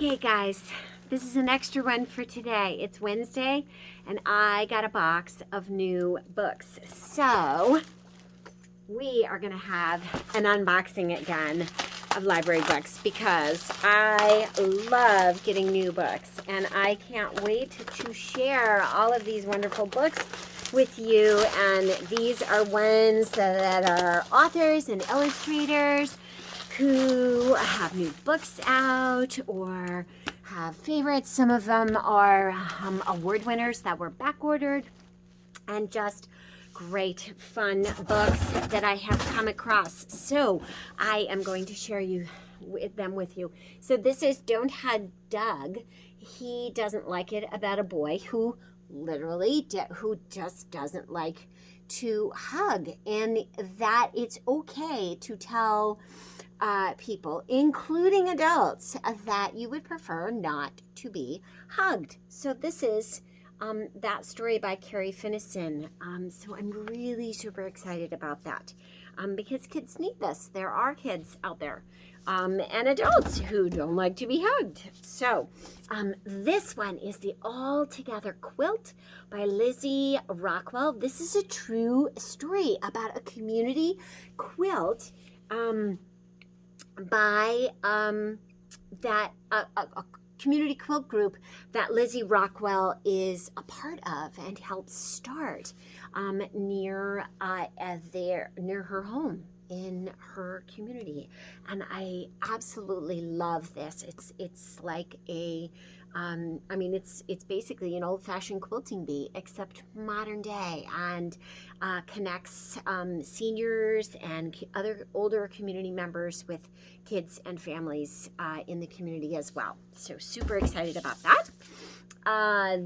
Okay, guys, this is an extra one for today. It's Wednesday, and I got a box of new books. So we are going to have an unboxing again of library books because I love getting new books, and I can't wait to share all of these wonderful books with you. And these are ones that are authors and illustrators who have new books out or have favorites. Some of them are award winners that were back ordered, and just great fun books that I have come across. So I am going to share them with you. So this is Don't Hug Doug. He doesn't like it about a boy who just doesn't like to hug, and that it's okay to tell people, including adults, that you would prefer not to be hugged. So this is that story by Carrie Finnison. So I'm really super excited about that because kids need this. There are kids out there and adults who don't like to be hugged. So this one is the All Together Quilt by Lizzy Rockwell. This is a true story about a community quilt by a community quilt group that Lizzy Rockwell is a part of and helped start near her home in her community. And I absolutely love this. It's like it's basically an old-fashioned quilting bee, except modern day, and connects seniors and other older community members with kids and families in the community as well. So super excited about that.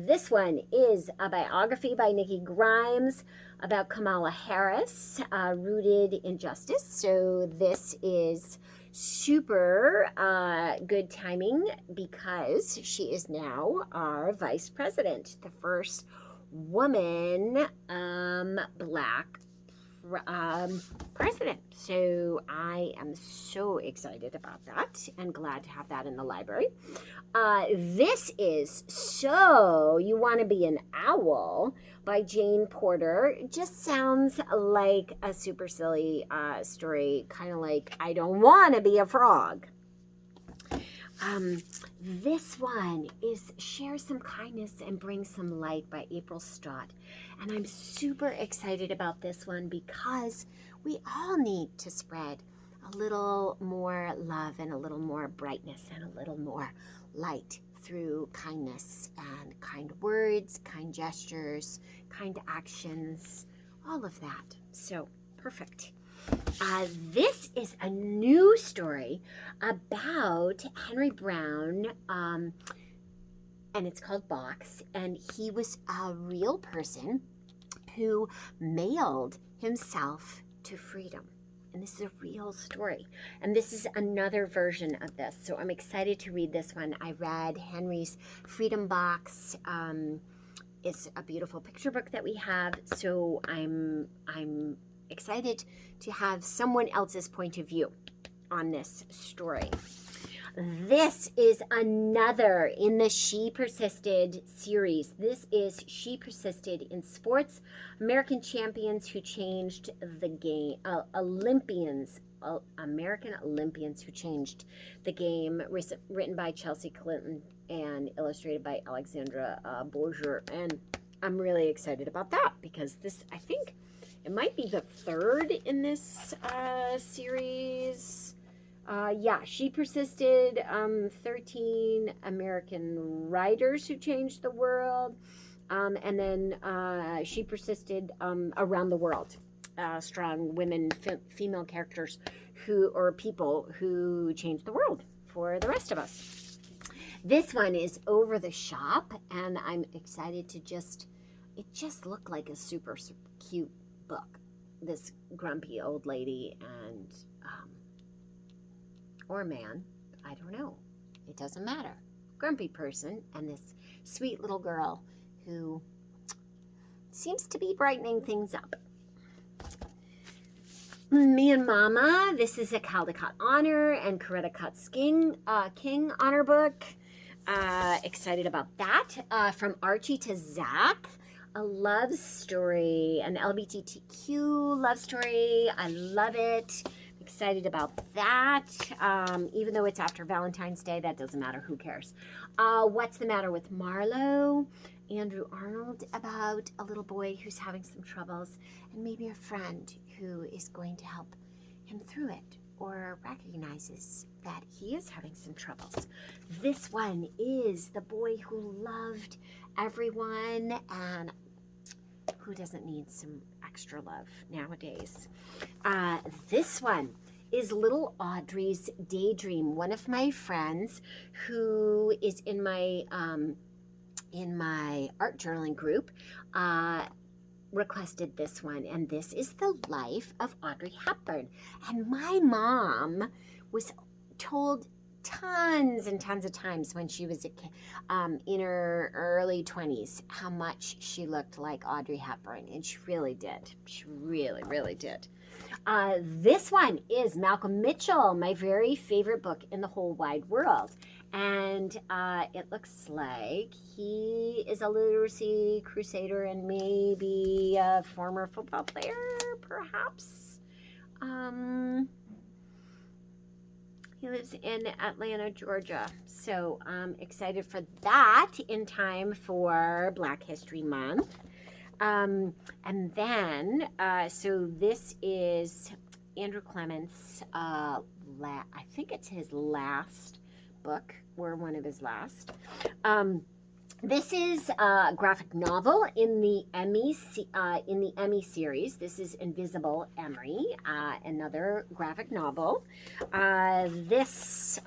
This one is a biography by Nikki Grimes about Kamala Harris, rooted in justice. So this is super good timing because she is now our vice president, the first woman black president. So I am so excited about that and glad to have that in the library. This is So You Want to Be an Owl by Jane Porter. It just sounds like a super silly story, kind of like I Don't Want to Be a Frog. This one is Share Some Kindness and Bring Some Light by April Stott. And I'm super excited about this one because we all need to spread a little more love and a little more brightness and a little more light through kindness and kind words, kind gestures, kind actions, all of that. So perfect. This is a new story about Henry Brown, and it's called Box, and he was a real person who mailed himself to freedom. And this is a real story. And this is another version of this. So I'm excited to read this one. I read Henry's Freedom Box. It's a beautiful picture book that we have. So I'm excited to have someone else's point of view on this story. This is another in the She Persisted series. This is She Persisted in Sports, American Champions Who Changed the Game, American Olympians Who Changed the Game, written by Chelsea Clinton and illustrated by Alexandra Bourgeois. And I'm really excited about that because this, I think, it might be the third in this series. She Persisted, 13 American Writers Who Changed the World, and then She Persisted Around the World, strong women, female characters people who changed the world for the rest of us. This one is Over the Shop, and I'm excited to it just looked like a super, super cute book. This grumpy old lady and or man, I don't know, it doesn't matter, grumpy person, and this sweet little girl who seems to be brightening things up. Me and Mama, this is a Caldecott Honor and Coretta King Honor book. Excited about that. From Archie to Zach, a love story, an LGBTQ love story. I love it. Excited about that. Even though it's after Valentine's Day, that doesn't matter. Who cares? What's the Matter with Marlowe? Andrew Arnold, about a little boy who's having some troubles and maybe a friend who is going to help him through it, or recognizes that he is having some troubles. This one is the boy who loved everyone and who doesn't need some extra love nowadays. This one is little Audrey's Daydream. One of my friends who is in my art journaling group requested this one, and this is the life of Audrey Hepburn. And my mom was told tons and tons of times when she was in her early 20s how much she looked like Audrey Hepburn, and she really did. She really, really did. This one is Malcolm Mitchell, my very favorite book in the whole wide world. And it looks like he is a literacy crusader and maybe a former football player, perhaps. He lives in Atlanta, Georgia. So I'm excited for that in time for Black History Month. And then, so this is Andrew Clement's, I think it's his last book, or one of his last. This is a graphic novel in the Emmy series. This is Invisible Emery, another graphic novel. Let's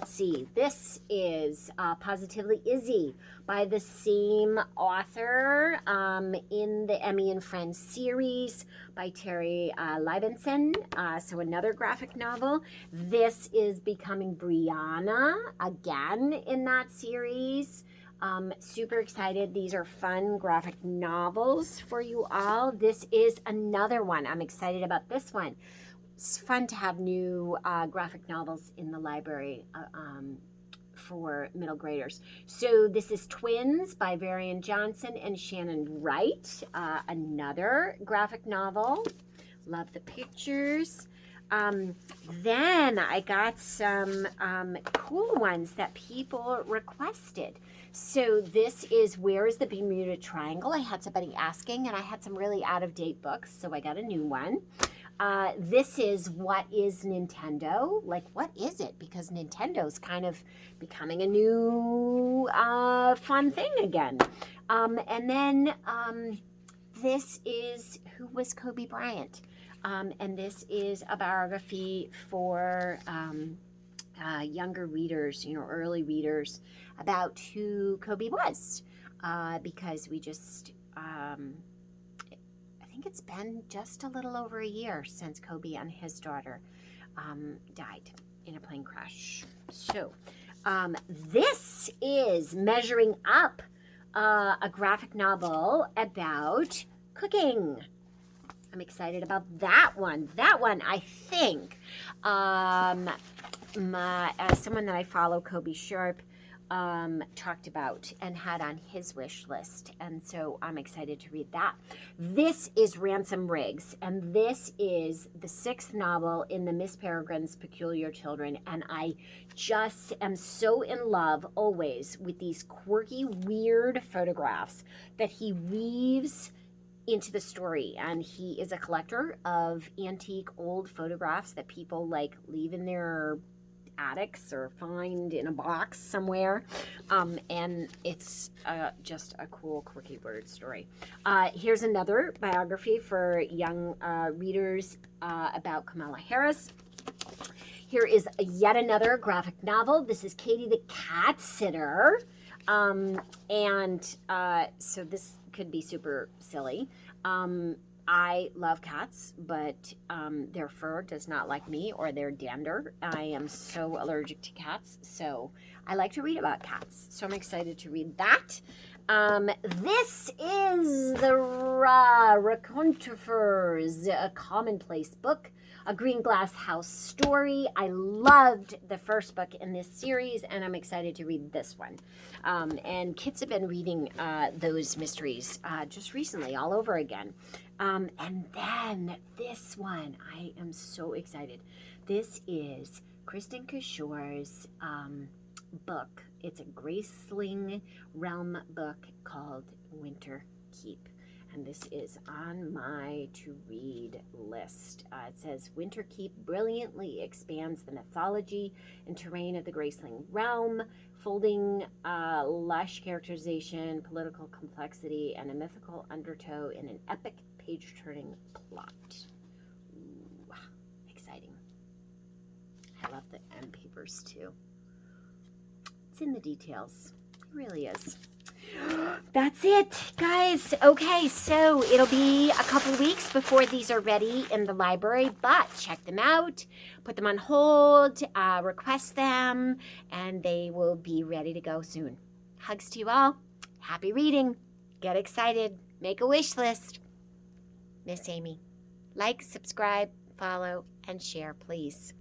see, this is Positively Izzy by the same author in the Emmy and Friends series by Terry Libenson. So another graphic novel. This is Becoming Brianna, again in that series. Super excited. These are fun graphic novels for you all. This is another one. I'm excited about this one. It's fun to have new graphic novels in the library for middle graders. So this is Twins by Varian Johnson and Shannon Wright. Another graphic novel. Love the pictures. Then I got some cool ones that people requested. So this is Where is the Bermuda Triangle? I had somebody asking, and I had some really out-of-date books, so I got a new one. This is What is Nintendo? Like, what is it? Because Nintendo's kind of becoming a new fun thing again. And then this is Who Was Kobe Bryant? And this is a biography for younger readers, early readers, about who Kobe was. Because we just, I think it's been just a little over a year since Kobe and his daughter died in a plane crash. So this is Measuring Up, a graphic novel about cooking. I'm excited about that one. That one, I think, someone that I follow, Kobe Sharp, talked about and had on his wish list. And so I'm excited to read that. This is Ransom Riggs, and this is the 6th novel in the Miss Peregrine's Peculiar Children. And I just am so in love always with these quirky, weird photographs that he weaves into the story. And he is a collector of antique old photographs that people leave in their attics or find in a box somewhere, and it's just a cool, quirky word story. Here's another biography for young readers about Kamala Harris. Here is yet another graphic novel. This is Katie the Cat Sitter, so this could be super silly. I love cats, but their fur does not like me, or their dander. I am so allergic to cats, so I like to read about cats. So I'm excited to read that. This is the Raconteurs, a commonplace book a green glass house story. I loved the first book in this series, and I'm excited to read this one. And kids have been reading those mysteries just recently all over again. And then this one, I am so excited. This is Kristen Kishore's book. It's a Graceling Realm book called Winter Keep. And this is on my to-read list. It says, Winter Keep brilliantly expands the mythology and terrain of the Graceling realm, folding lush characterization, political complexity, and a mythical undertow in an epic page-turning plot. Ooh, exciting. I love the end papers, too. It's in the details. It really is. That's it, guys. Okay, so it'll be a couple weeks before these are ready in the library, but check them out, put them on hold, request them, and they will be ready to go soon. Hugs to you all. Happy reading. Get excited. Make a wish list. Miss Amy. Like, subscribe, follow, and share, please.